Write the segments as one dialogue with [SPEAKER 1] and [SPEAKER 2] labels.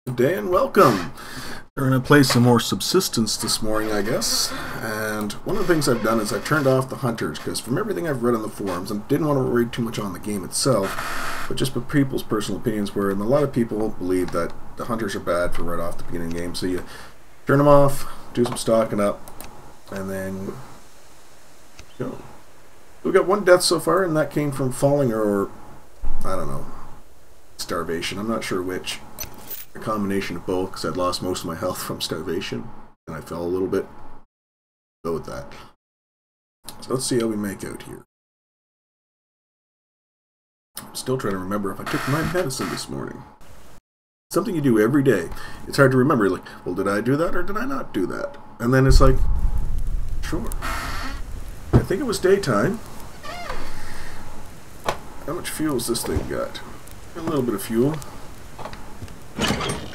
[SPEAKER 1] Good day and welcome! We're going to play some more Subsistence this morning, I guess. And one of the things I've done is I've turned off the hunters, because from everything I've read on the forums, and didn't want to read too much on the game itself, but just what people's personal opinions were, and a lot of people believe that the hunters are bad for right off the beginning of the game, so you turn them off, do some stocking up, and then go. We've got one death so far, and that came from falling or, I don't know, starvation. I'm not sure which. A combination of both, because I'd lost most of my health from starvation, and I fell a little bit. Go with that. So let's see how we make out here. I'm still trying to remember if I took my medicine this morning. Something you do every day. It's hard to remember, like, well, did I do that or did I not do that? And then it's like, sure. I think it was daytime. How much fuel has this thing got? A little bit of fuel.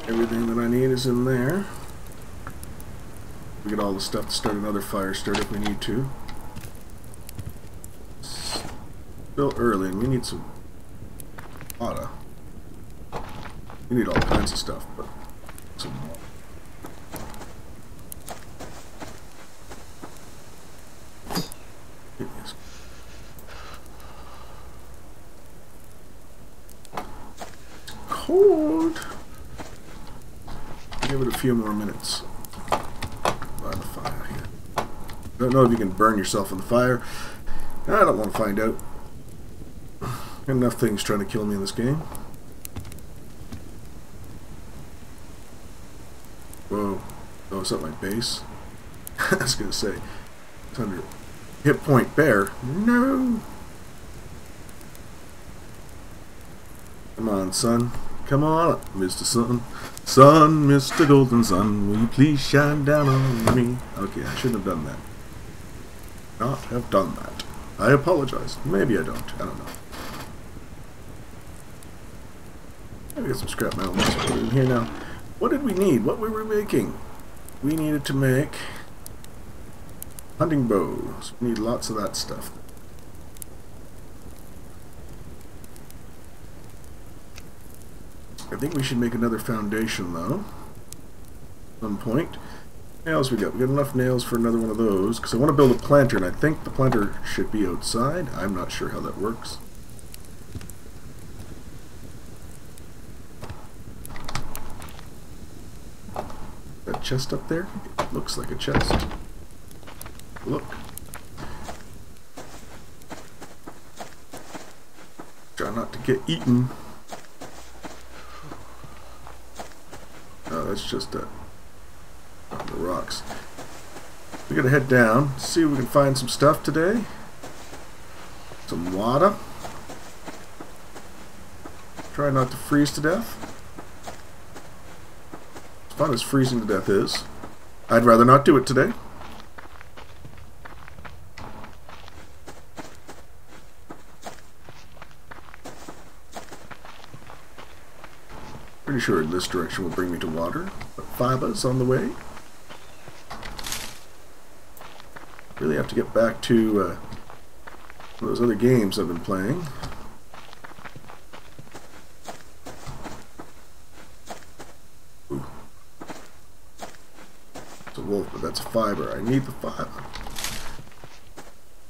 [SPEAKER 1] Everything that I need is in there. We get all the stuff to start another fire starter if we need to. Still early, and we need some water. We need all kinds of stuff, but some more. It's cold. Give it a few more minutes by the fire here. Don't know if you can burn yourself in the fire. I don't want to find out. Enough things trying to kill me in this game. Whoa. Oh, is that my base? I was going to say. It's under hit point bear. No! Come on, son. Come on, Mr. Sun. Sun, Mr. Golden Sun, will you please shine down on me? Okay, I shouldn't have done that. Not have done that. I apologize. Maybe I don't. I don't know. Maybe get some scrap metal. Let's put it in here now. What did we need? What were we making? We needed to make hunting bows. We need lots of that stuff. I think we should make another foundation, though. At some point. Nails we got. We got enough nails for another one of those. Because I want to build a planter, and I think the planter should be outside. I'm not sure how that works. That chest up there? It looks like a chest. Look. Try not to get eaten. That's just the rocks. We gotta head down, see if we can find some stuff today. Some water. Try not to freeze to death. As fun as freezing to death is, I'd rather not do it today. Pretty sure this direction will bring me to water. But fibers on the way. Really have to get back to those other games I've been playing. Ooh. It's a wolf, but that's a fiber. I need the fiber.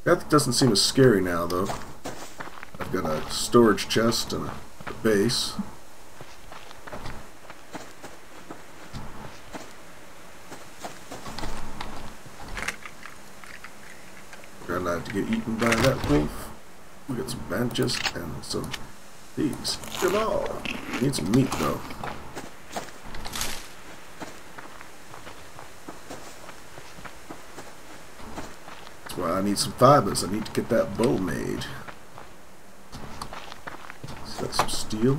[SPEAKER 1] That doesn't seem as scary now, though. I've got a storage chest and a base. Try not to get eaten by that wolf. We got some branches and some these. Get all. Need some meat though. That's why I need some fibers. I need to get that bow made. Is that some steel?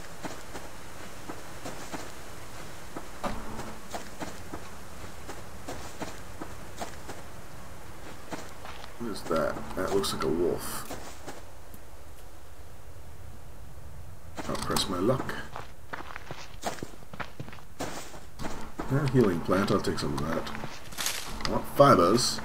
[SPEAKER 1] that? That looks like a wolf. I'll press my luck. Healing plant, I'll take some of that. I want fibers.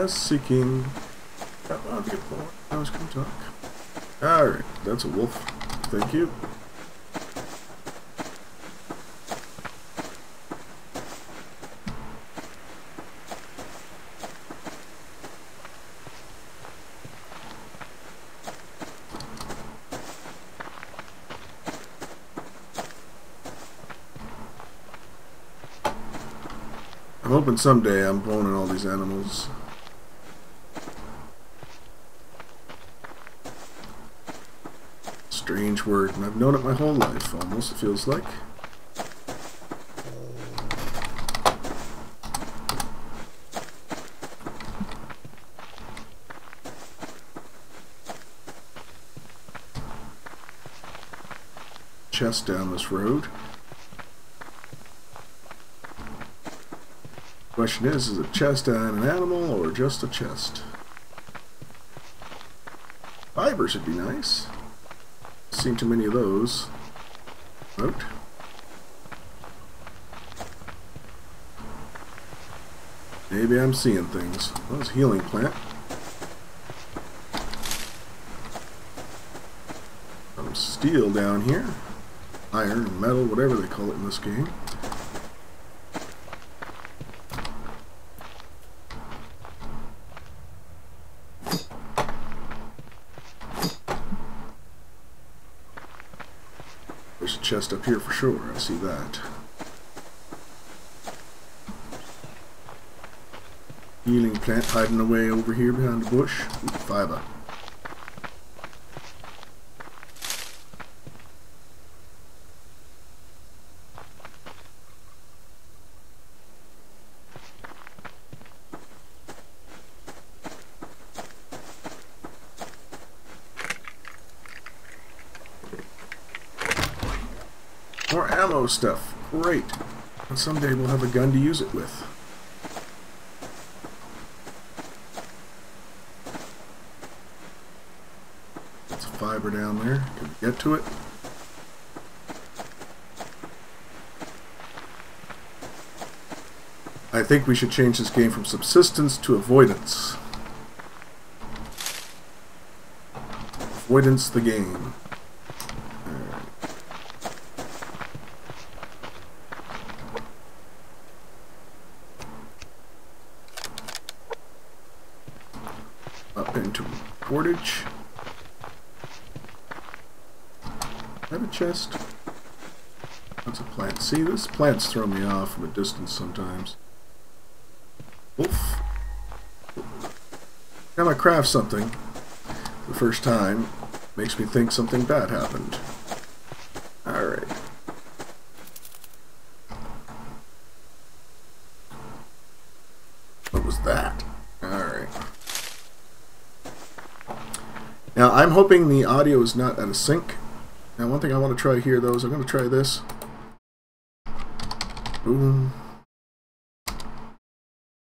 [SPEAKER 1] Seeking. I was going to talk. Alright, that's a wolf. Thank you. I'm hoping someday I'm boning all these animals. Strange word, and I've known it my whole life, almost, it feels like. Chest down this road. Question is a chest and an animal, or just a chest? Fibers would be nice. Seen too many of those. Out. Maybe I'm seeing things. That was a healing plant. Some steel down here. Iron, metal, whatever they call it in this game. There's a chest up here for sure, I see that. Healing plant hiding away over here behind the bush. Ooh, fiber. More ammo stuff. Great. And someday we'll have a gun to use it with. That's a fiber down there. Can we get to it? I think we should change this game from subsistence to avoidance. Avoidance the game. Up into portage. I have a chest. That's a plant. See, this plants throw me off from a distance sometimes. Wolf. Time I craft something the first time makes me think something bad happened. Alright. What was that? Alright. Now, I'm hoping the audio is not out of sync. Now, one thing I want to try here, though, is I'm going to try this. Boom.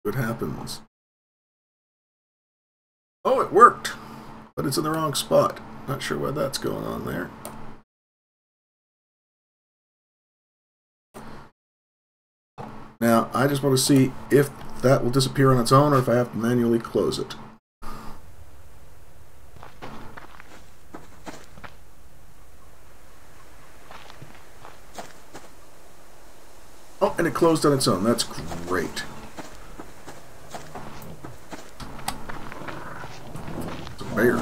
[SPEAKER 1] What happens? Oh, it worked! But it's in the wrong spot. Not sure why that's going on there. Now, I just want to see if that will disappear on its own or if I have to manually close it. Oh, and it closed on its own. That's great. It's a bear.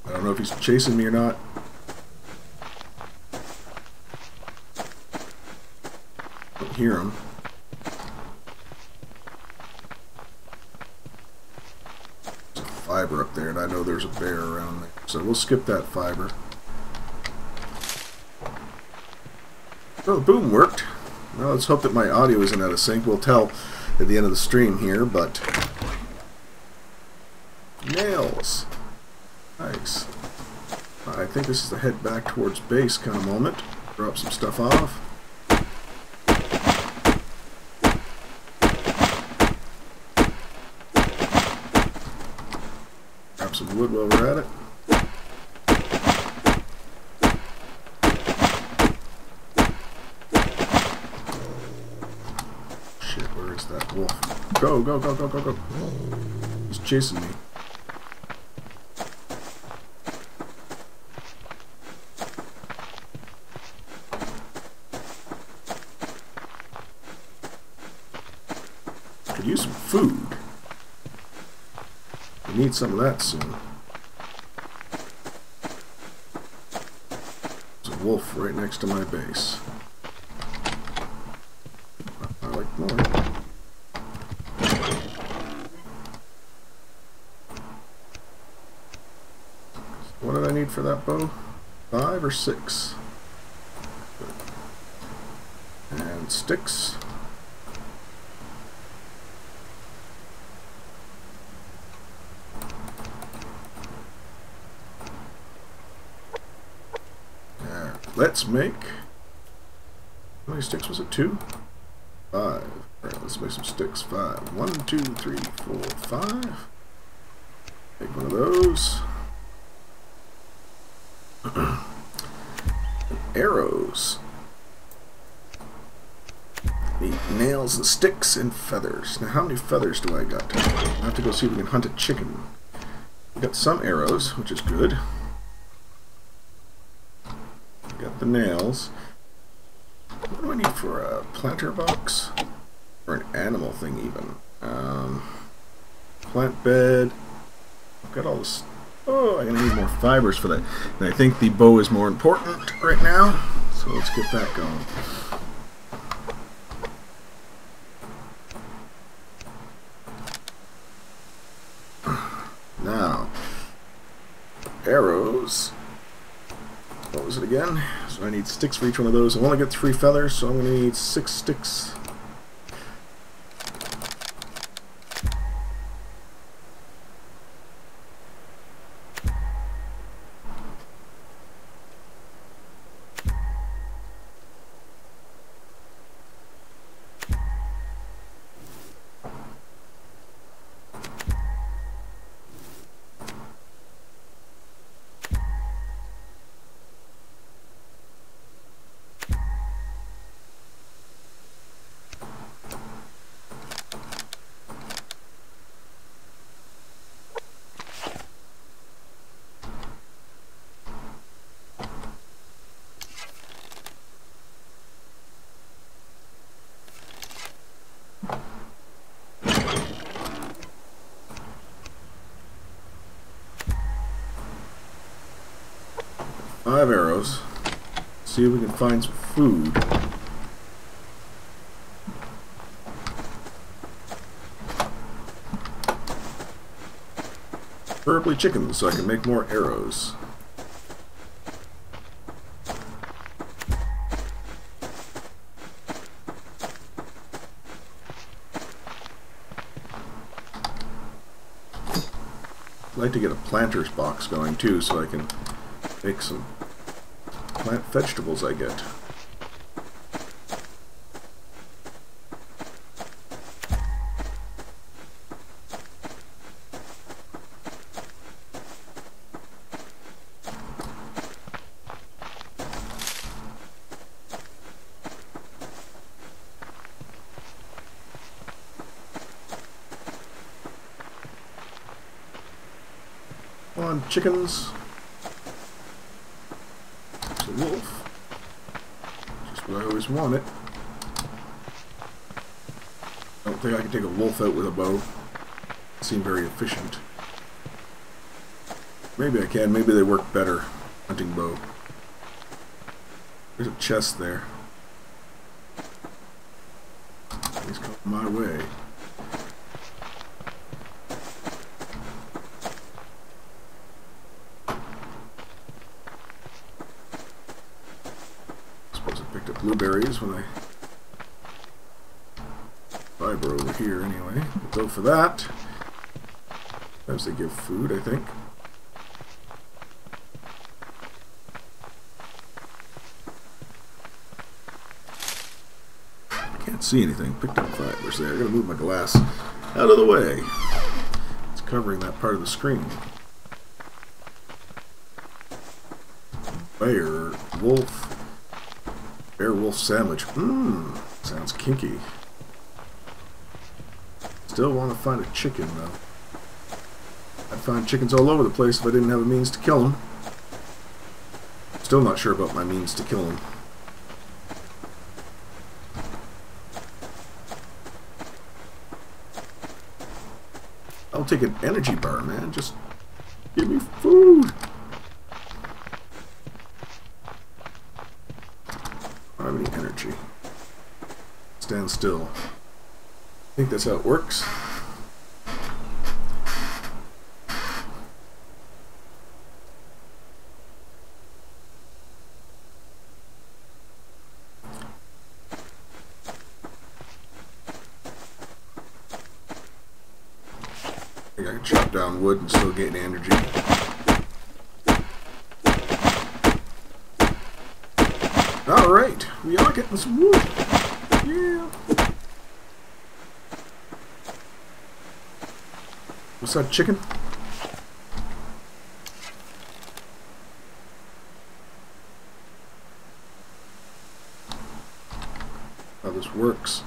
[SPEAKER 1] I don't know if he's chasing me or not. I don't hear him. fiber up there, and I know there's a bear around there. So we'll skip that fiber. Well, the boom worked. Well, let's hope that my audio isn't out of sync. We'll tell at the end of the stream here, but... nails. Nice. I think this is the head back towards base kind of moment. Drop some stuff off. Grab some wood while we're at it. Shit, where is that wolf? Go, go, go, go, go, go. He's chasing me. Could use some food. We need some of that soon. There's a wolf right next to my base. I like more. What did I need for that bow? 5 or 6? And sticks. Let's make... how many sticks was it? 2? 5. Alright, let's make some sticks. 5. 1, 2, 3, 4, 5. Make one of those. Arrows. Need nails and sticks and feathers. Now, how many feathers do I got? I have to go see if we can hunt a chicken. We got some arrows, which is good. Got the nails. What do I need for a planter box? Or an animal thing even? Plant bed. I've got all this. Oh, I'm gonna need more fibers for that. And I think the bow is more important right now. So let's get that going. Now, arrows. What was it again? So I need sticks for each one of those. I only get 3 feathers, so I'm going to need 6 sticks. Five arrows. See if we can find some food. Preferably chickens, so I can make more arrows. I'd like to get a planter's box going too, so I can make some plant vegetables I get. Come on, chickens. There's a wolf. Just what I always wanted. I don't think I can take a wolf out with a bow. It seemed very efficient. Maybe I can. Maybe they work better hunting bow. There's a chest there. He's coming my way. picked up blueberries when I fiber over here anyway. We'll go for that. As they give food, I think. Can't see anything. Picked up fibers there. I gotta move my glass out of the way. It's covering that part of the screen. Bear, wolf, bear wolf sandwich. Mmm, sounds kinky. Still want to find a chicken though. I'd find chickens all over the place if I didn't have a means to kill them. Still not sure about my means to kill them. I'll take an energy bar, man. Just give me food. I don't have any energy. Stand still. I think that's how it works. I can chop down wood and still get energy. Alright, we are getting some wood. Yeah. What's that, chicken? How this works.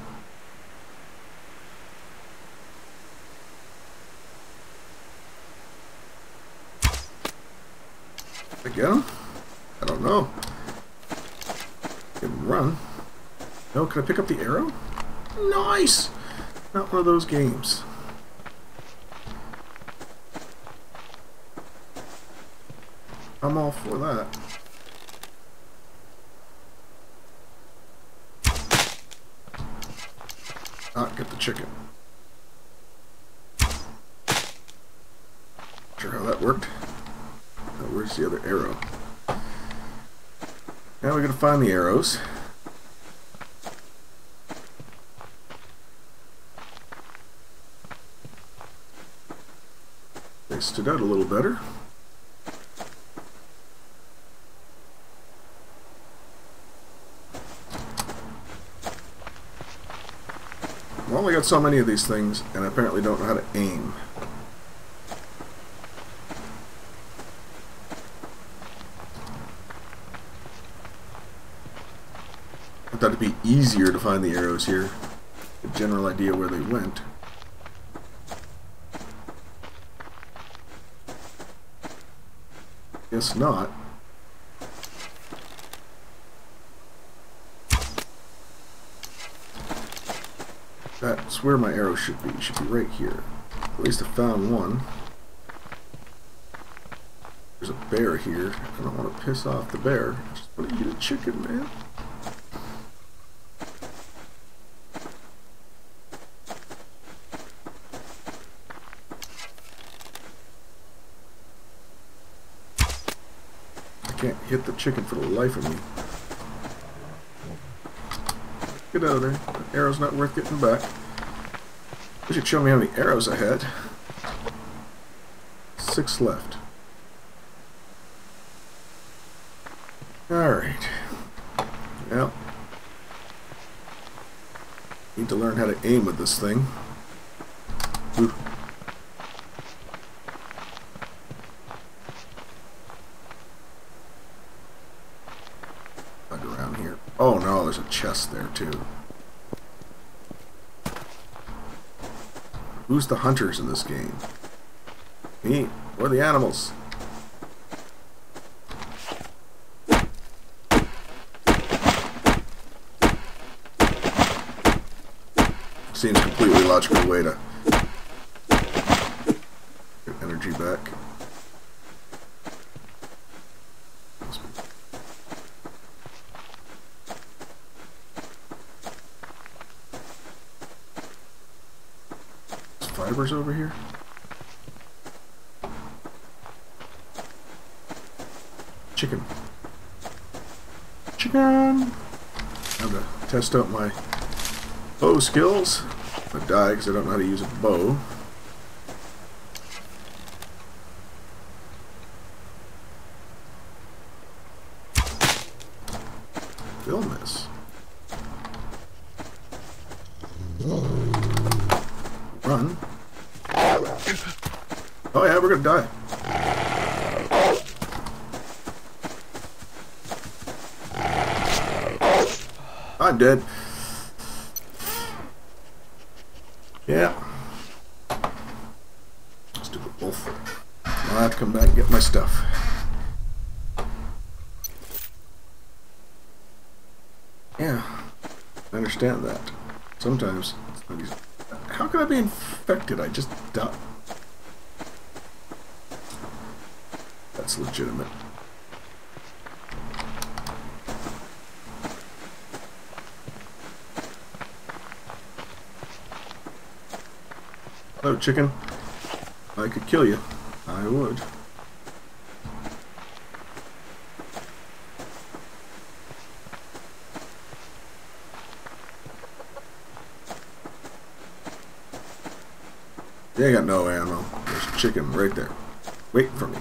[SPEAKER 1] I get him? I don't know. Can run. No, can I pick up the arrow? Nice! Not one of those games. I'm all for that. Get the chicken. Not sure how that worked. Now, where's the other arrow? Now we gotta find the arrows. They stood out a little better. I've only got so many of these things, and I apparently don't know how to aim. I thought it'd be easier to find the arrows here. A general idea where they went. Guess not. That's where my arrow should be. It should be right here. At least I found one. There's a bear here. I don't want to piss off the bear. I just want to eat a chicken, man. I can't hit the chicken for the life of me. Get out of there. That arrow's not worth getting back. They should show me how many arrows I had. 6 left. Alright. Well. Need to learn how to aim with this thing. Ooh. Bug around here. Oh no, there's a chest there too. Who's the hunters in this game? Me or the animals? Seems a completely logical way to get energy back. Fibers over here. Chicken. Chicken. Time to test out my bow skills. I die because I don't know how to use a bow. Still miss. Run. Oh yeah, we're gonna die. I'm dead. Yeah. Stupid wolf. I'll have to come back and get my stuff. Yeah. I understand that. Sometimes it's not easy. How can I be infected? I just died. That's legitimate. Hello, chicken. I could kill you. I would. Yeah, I got no ammo. There's a chicken right there, waiting for me.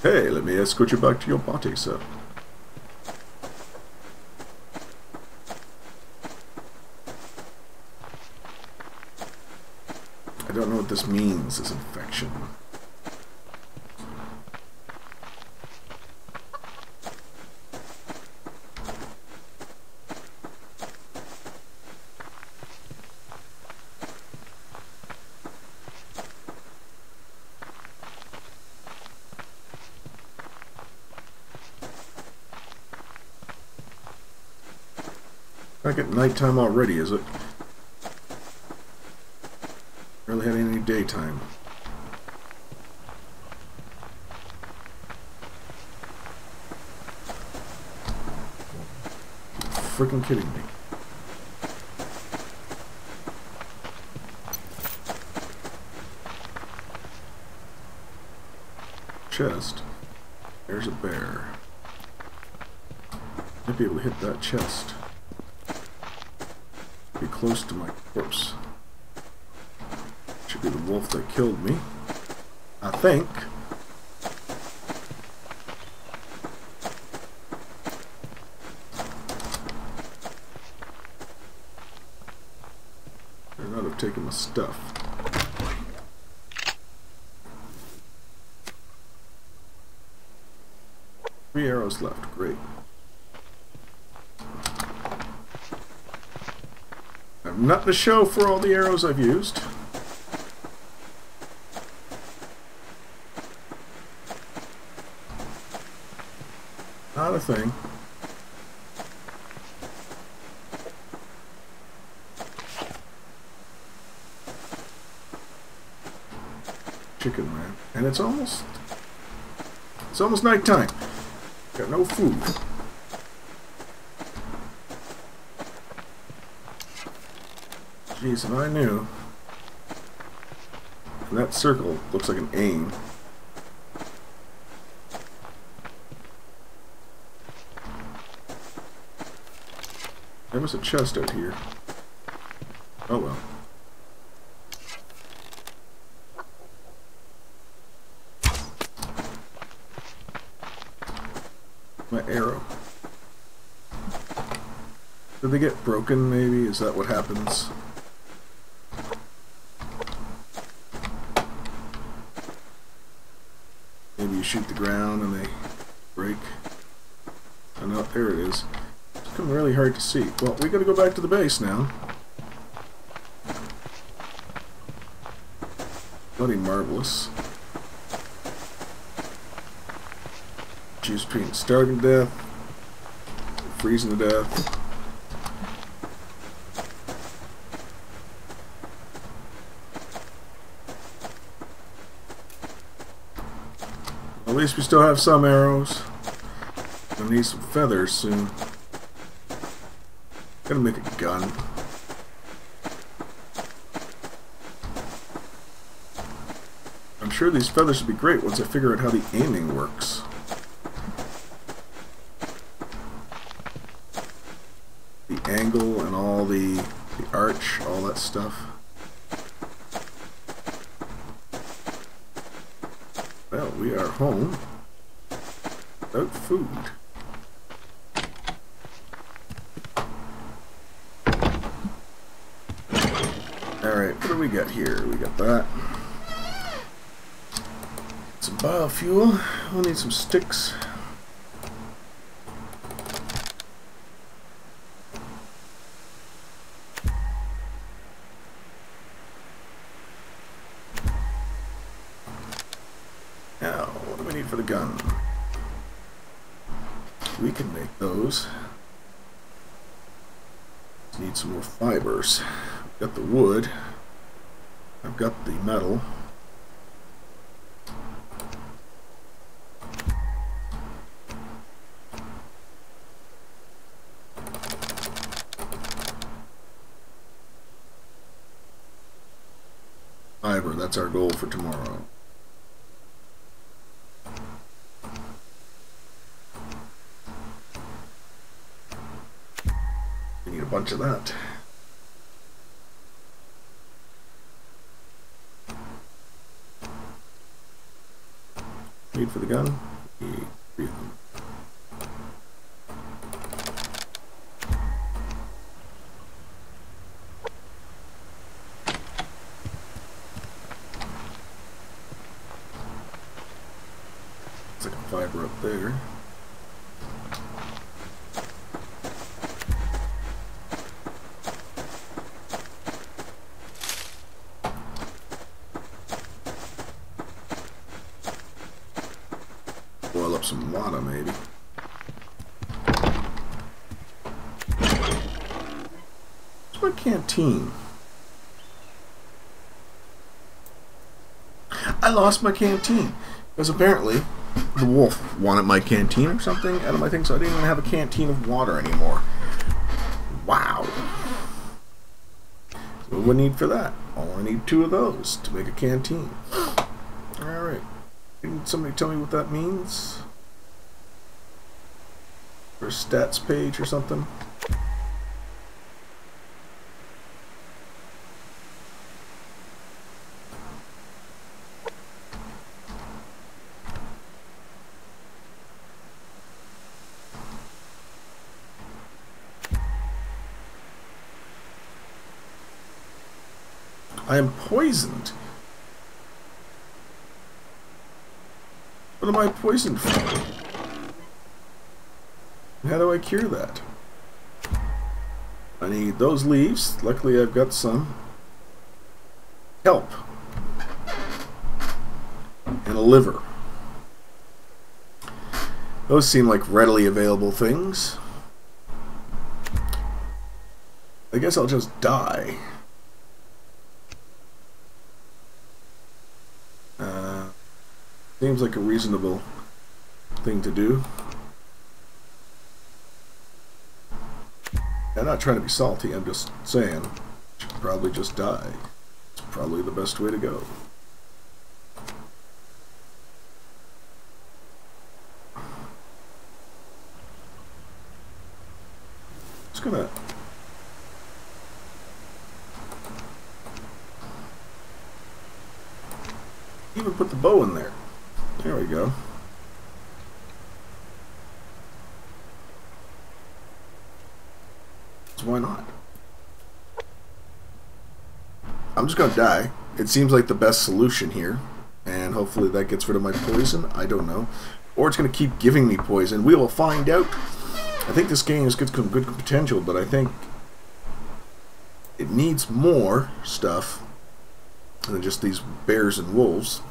[SPEAKER 1] Hey, let me escort you back to your party, sir. I don't know what this means, this infection. Back at nighttime already, is it? Barely had any daytime. Freaking kidding me. Chest. There's a bear. Might be able to hit that chest. Be close to my corpse. Should be the wolf that killed me. I think. They're not have taken my stuff. Three arrows left. Great. Nothing to show for all the arrows I've used. Not a thing. Chicken, man. And it's almost nighttime. Got no food. Jeez, and I knew. And that circle looks like an aim. There was a chest out here. Oh well. My arrow. Did they get broken, maybe? Is that what happens? Maybe you shoot the ground and they break. Oh no, there it is. It's become really hard to see. Well, we gotta go back to the base now. Bloody marvelous. Choose between starving to death, freezing to death. At least we still have some arrows. I need some feathers soon. Gotta make a gun. I'm sure these feathers would be great once I figure out how the aiming works. The angle and all the arch, all that stuff. Well, we are home without food. Alright, what do we got here? We got that. Some biofuel. We'll need some sticks. Now, what do we need for the gun? We can make those. Need some more fibers. Got the wood. I've got the metal. Fiber, that's our goal for tomorrow. We need a bunch of that. Need for the gun? Need 3 of them. It's like a fiber up there. Boil up some water, maybe. Where's my canteen? I lost my canteen. Because apparently the wolf wanted my canteen or something out of my thing, so I didn't even have a canteen of water anymore. Wow. So what do I need for that? Oh, I need 2 of those to make a canteen. Alright. Can somebody tell me what that means? Or a stats page or something? I am poisoned. What am I poisoned from? How do I cure that? I need those leaves. Luckily I've got some. Kelp. And a liver. Those seem like readily available things. I guess I'll just die. Seems like a reasonable thing to do. I'm not trying to be salty, I'm just saying, you should probably just die. It's probably the best way to go. Just gonna even put the bow in there. There we go. So why not? I'm just gonna die. It seems like the best solution here, and hopefully that gets rid of my poison. I don't know. Or it's gonna keep giving me poison. We will find out. I think this game has good potential, but I think it needs more stuff than just these bears and wolves.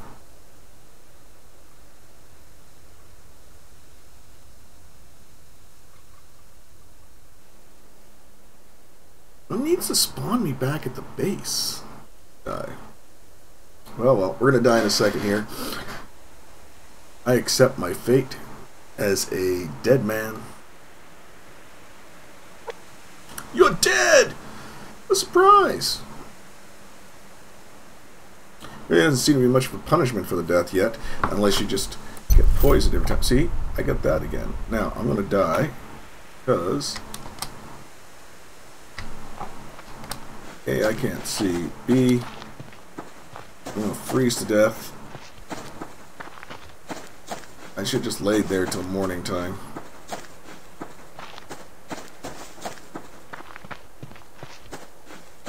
[SPEAKER 1] It needs to spawn me back at the base. Die. Well, we're gonna die in a second here. I accept my fate as a dead man. You're dead! A surprise! There doesn't seem to be much of a punishment for the death yet, unless you just get poisoned every time. See? I got that again. Now, I'm gonna die, because A, I can't see. B, I'm gonna freeze to death. I should just lay there till morning time.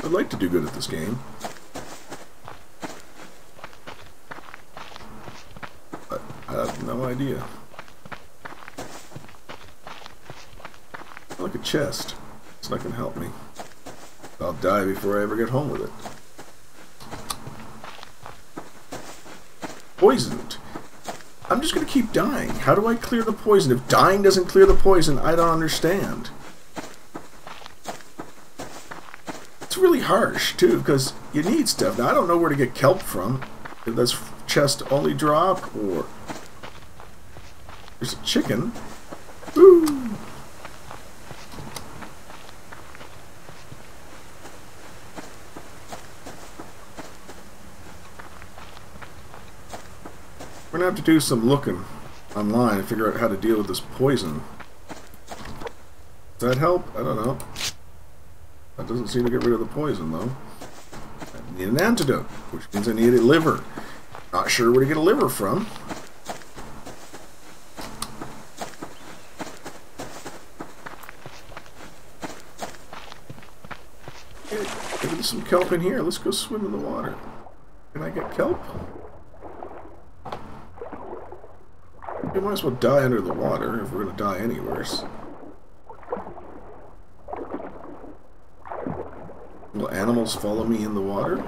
[SPEAKER 1] I'd like to do good at this game. But I have no idea. Like a chest. It's not gonna help me. I'll die before I ever get home with it. Poisoned. I'm just gonna keep dying. How do I clear the poison? If dying doesn't clear the poison, I don't understand. It's really harsh, too, because you need stuff. Now, I don't know where to get kelp from. If that's chest only drop, or... There's a chicken. Woo! We're gonna have to do some looking online and figure out how to deal with this poison. Does that help? I don't know. That doesn't seem to get rid of the poison, though. I need an antidote, which means I need a liver. Not sure where to get a liver from. Hey, maybe there's some kelp in here. Let's go swim in the water. Can I get kelp? We might as well die under the water if we're going to die anywheres. Will animals follow me in the water?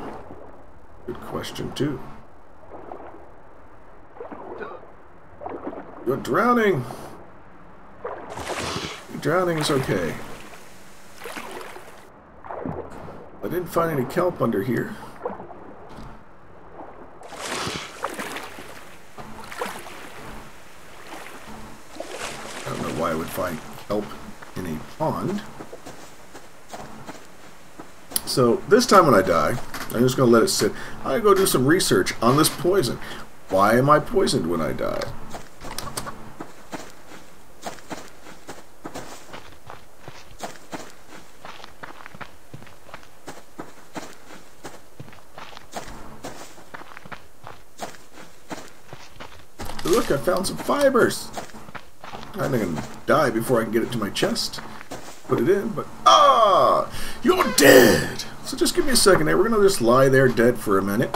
[SPEAKER 1] Good question, too. You're drowning! Drowning is okay. I didn't find any kelp under here. I don't know why I would find kelp in a pond. So, this time when I die, I'm just going to let it sit. I'm going to go do some research on this poison. Why am I poisoned when I die? Look, I found some fibers. I'm going to die before I can get it to my chest. Put it in, but... Ah! You're dead! So just give me a second there. We're going to just lie there dead for a minute.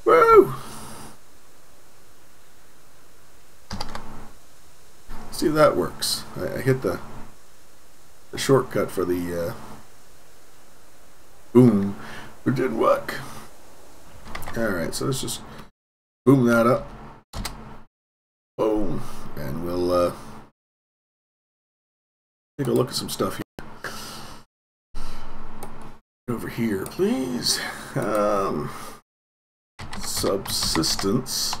[SPEAKER 1] Woo! See if that works. I hit the shortcut for the... boom. It didn't work. Alright, so let's just boom that up. Boom. And we'll take a look at some stuff here. Over here, please. Subsistence.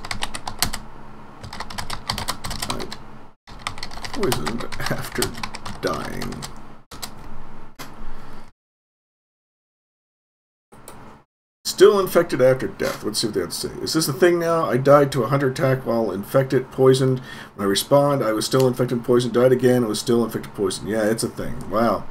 [SPEAKER 1] I poisoned after dying. Still infected after death. Let's see what they have to say. Is this a thing now? I died to a hunter attack while infected, poisoned. When I respawned, I was still infected, poisoned, died again, was still infected, poisoned. Yeah, it's a thing. Wow.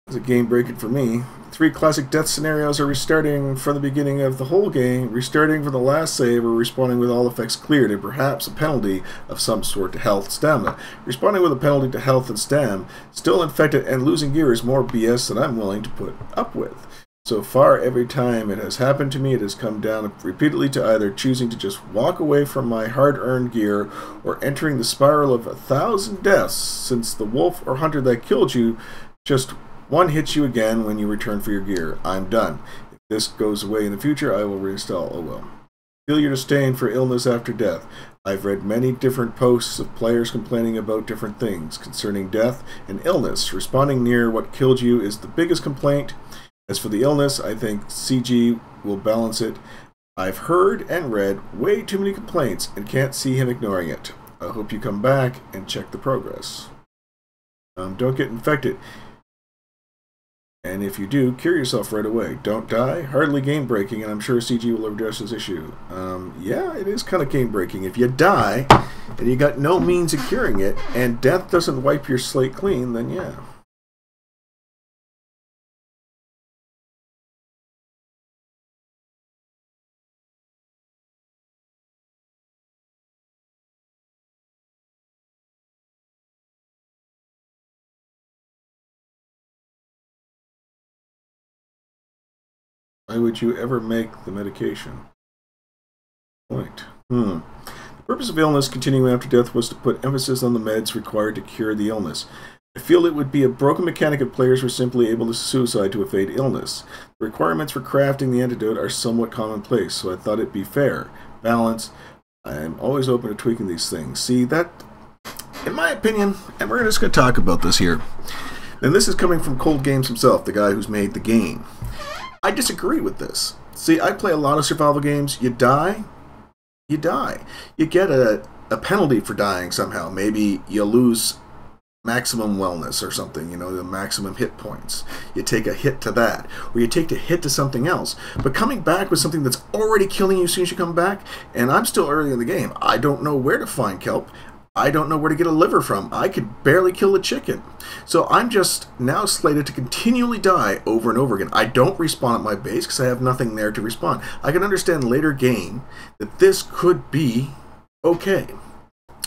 [SPEAKER 1] It's a game breaking for me. 3 classic death scenarios are restarting from the beginning of the whole game, restarting from the last save, or respawning with all effects cleared, and perhaps a penalty of some sort to health, stamina. Respawning with a penalty to health and stam, still infected and losing gear is more BS than I'm willing to put up with. So far, every time it has happened to me, it has come down repeatedly to either choosing to just walk away from my hard-earned gear or entering the spiral of 1,000 deaths, since the wolf or hunter that killed you just one hits you again when you return for your gear. I'm done. If this goes away in the future, I will reinstall. Oh well. Failure to stain for illness after death. I've read many different posts of players complaining about different things concerning death and illness. Responding near what killed you is the biggest complaint. As for the illness, I think CG will balance it. I've heard and read way too many complaints and can't see him ignoring it. I hope you come back and check the progress. Don't get infected. And if you do, cure yourself right away. Don't die. Hardly game-breaking, and I'm sure CG will address this issue. Yeah, it is kind of game-breaking. If you die, and you got no means of curing it, and death doesn't wipe your slate clean, then yeah. Why would you ever make the medication? Point. The purpose of illness continuing after death was to put emphasis on the meds required to cure the illness. I feel it would be a broken mechanic if players were simply able to suicide to evade illness. The requirements for crafting the antidote are somewhat commonplace, so I thought it'd be fair. Balance. I am always open to tweaking these things. See, that, in my opinion, and we're just going to talk about this here, and this is coming from Cold Games himself, the guy who's made the game. I disagree with this. See, I play a lot of survival games. You die, you die. You get a penalty for dying somehow. Maybe you lose maximum wellness or something, you know, the maximum hit points. You take a hit to that, or you take a hit to something else. But coming back with something that's already killing you as soon as you come back, and I'm still early in the game, I don't know where to find kelp. I don't know where to get a liver from. I could barely kill a chicken. So I'm just now slated to continually die over and over again. I don't respawn at my base because I have nothing there to respawn. I can understand later game that this could be okay.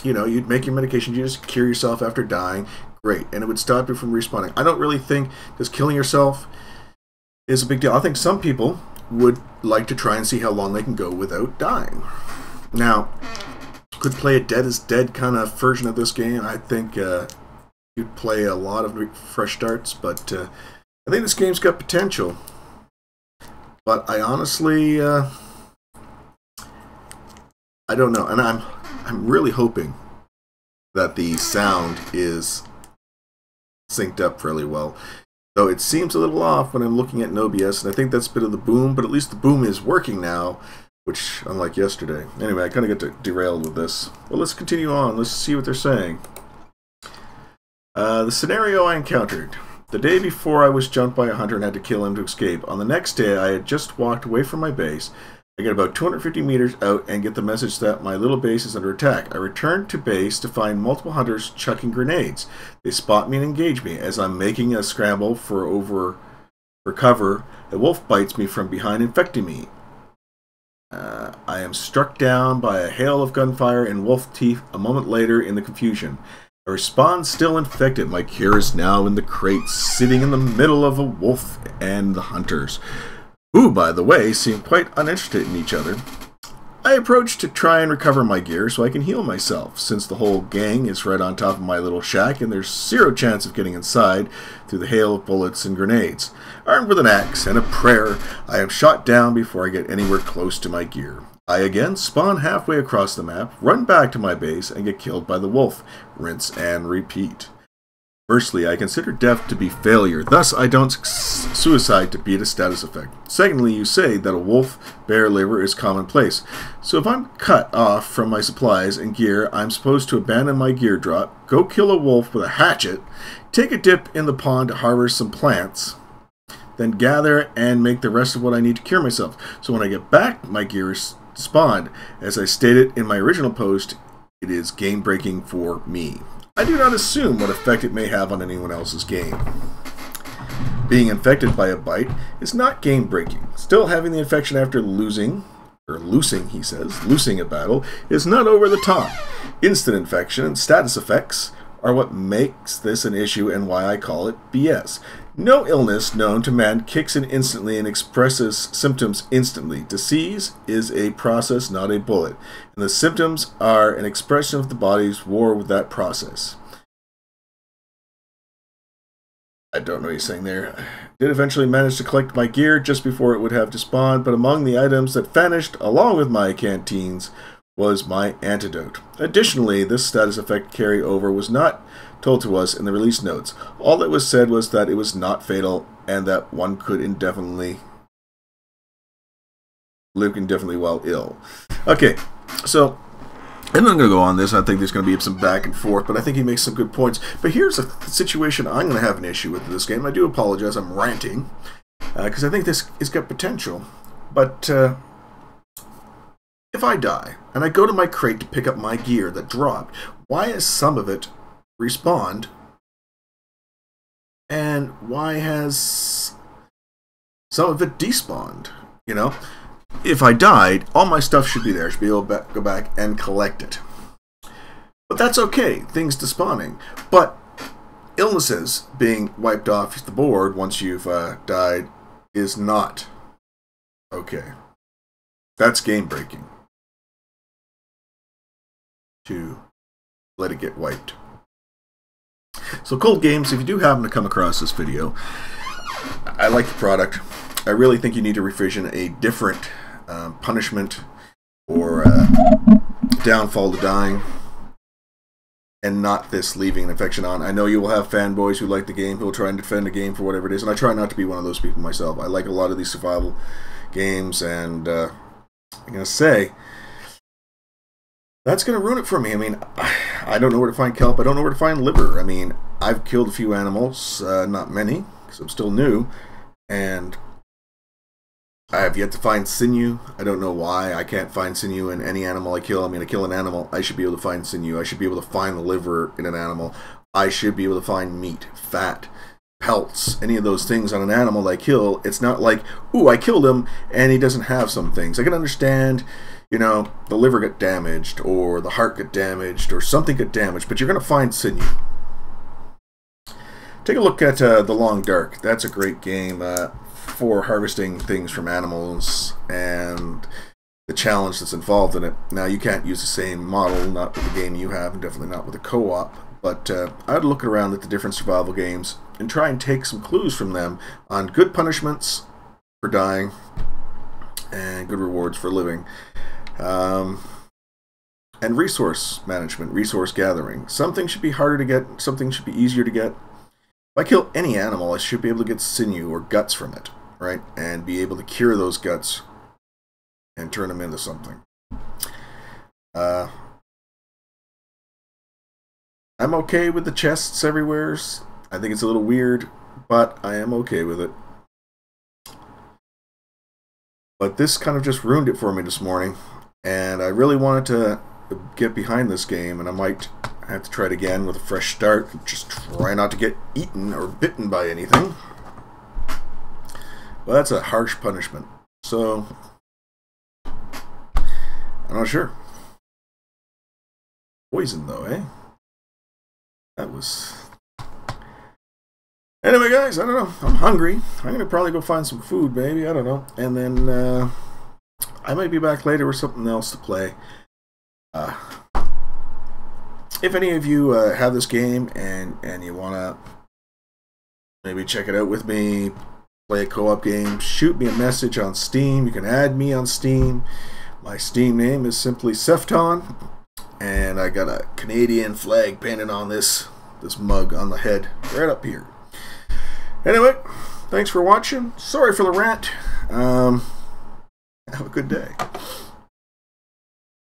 [SPEAKER 1] You know, you'd make your medication, you just cure yourself after dying, great, and it would stop you from respawning. I don't really think just killing yourself is a big deal. I think some people would like to try and see how long they can go without dying. Now, could play a dead is dead kind of version of this game. I think you'd play a lot of fresh starts, but I think this game's got potential. But I honestly, I don't know, and I'm really hoping that the sound is synced up fairly well. Though it seems a little off when I'm looking at OBS, and I think that's a bit of the boom, but at least the boom is working now, which, unlike yesterday. Anyway, I kind of got derailed with this. Well, let's continue on. Let's see what they're saying. The scenario I encountered. The day before I was jumped by a hunter and had to kill him to escape. On the next day, I had just walked away from my base. I get about 250 meters out and get the message that my little base is under attack. I return to base to find multiple hunters chucking grenades. They spot me and engage me. As I'm making a scramble for cover, a wolf bites me from behind, infecting me. I am struck down by a hail of gunfire and wolf teeth a moment later in the confusion. I respawn still infected. My cure is now in the crate, sitting in the middle of a wolf and the hunters, who, by the way, seem quite uninterested in each other. I approach to try and recover my gear so I can heal myself, since the whole gang is right on top of my little shack and there's zero chance of getting inside through the hail of bullets and grenades. Armed with an axe and a prayer, I am shot down before I get anywhere close to my gear. I again spawn halfway across the map, run back to my base, and get killed by the wolf. Rinse and repeat. Firstly, I consider death to be failure, thus I don't suicide to beat a status effect. Secondly, you say that a wolf bear liver is commonplace. So if I'm cut off from my supplies and gear, I'm supposed to abandon my gear drop, go kill a wolf with a hatchet, take a dip in the pond to harvest some plants, then gather and make the rest of what I need to cure myself. So when I get back, my gear is spawned. As I stated in my original post, it is game-breaking for me. I do not assume what effect it may have on anyone else's game. Being infected by a bite is not game-breaking. Still, having the infection after losing a battle, is not over the top. Instant infection and status effects are what makes this an issue and why I call it BS. No illness known to man kicks in instantly and expresses symptoms instantly. Disease is a process, not a bullet, and the symptoms are an expression of the body's war with that process. I don't know what he's saying there. I did eventually manage to collect my gear just before it would have despawned, but among the items that vanished along with my canteens was my antidote. Additionally, this status effect carryover was not told to us in the release notes. All that was said was that it was not fatal and that one could live indefinitely while ill. Okay, so I'm not going to go on this. I think there's going to be some back and forth, but I think he makes some good points. But here's a situation I'm going to have an issue with this game. I do apologize. I'm ranting because I think this has got potential. But if I die and I go to my crate to pick up my gear that dropped, why is some of it respawned and why has some of it despawned? You know, if I died, all my stuff should be there. I should be able to go back and collect it. But that's okay, things despawning. But illnesses being wiped off the board once you've died is not Okay. That's game breaking. To let it get wiped. So Cold Games, if you do happen to come across this video, I like the product. I really think you need to revision a different punishment or downfall to dying, and not this leaving an infection on. I know you will have fanboys who like the game, who will try and defend the game for whatever it is, and I try not to be one of those people myself. I like a lot of these survival games, and I'm going to say, that's going to ruin it for me. I mean, I don't know where to find kelp. I don't know where to find liver. I mean, I've killed a few animals, not many, because I'm still new, and I have yet to find sinew. I don't know why I can't find sinew in any animal I kill. I mean, I kill an animal, I should be able to find sinew. I should be able to find the liver in an animal. I should be able to find meat, fat, pelts, any of those things on an animal I kill. It's not like, ooh, I killed him and he doesn't have some things. I can understand, you know, the liver got damaged or the heart got damaged or something got damaged, but you're going to find sinew. Take a look at The Long Dark. That's a great game for harvesting things from animals and the challenge that's involved in it. Now, you can't use the same model, not with the game you have, and definitely not with a co-op, but I'd look around at the different survival games and try and take some clues from them on good punishments for dying and good rewards for living. And resource management, resource gathering. Something should be harder to get, something should be easier to get. If I kill any animal, I should be able to get sinew or guts from it, right? And be able to cure those guts and turn them into something. I'm okay with the chests everywhere. I think it's a little weird, but I am okay with it. But this kind of just ruined it for me this morning, and I really wanted to get behind this game, and I might have to try it again with a fresh start. Just try not to get eaten or bitten by anything. Well, that's a harsh punishment. So, I'm not sure. Poison, though, eh? That was... Anyway, guys, I don't know. I'm hungry. I'm going to probably go find some food, maybe. I don't know. And then I might be back later with something else to play. If any of you have this game and you want to maybe check it out with me, play a co-op game, shoot me a message on Steam. You can add me on Steam. My Steam name is simply Sefton, and I got a Canadian flag painted on this mug on the head right up here. Anyway, thanks for watching. Sorry for the rant. Have a good day.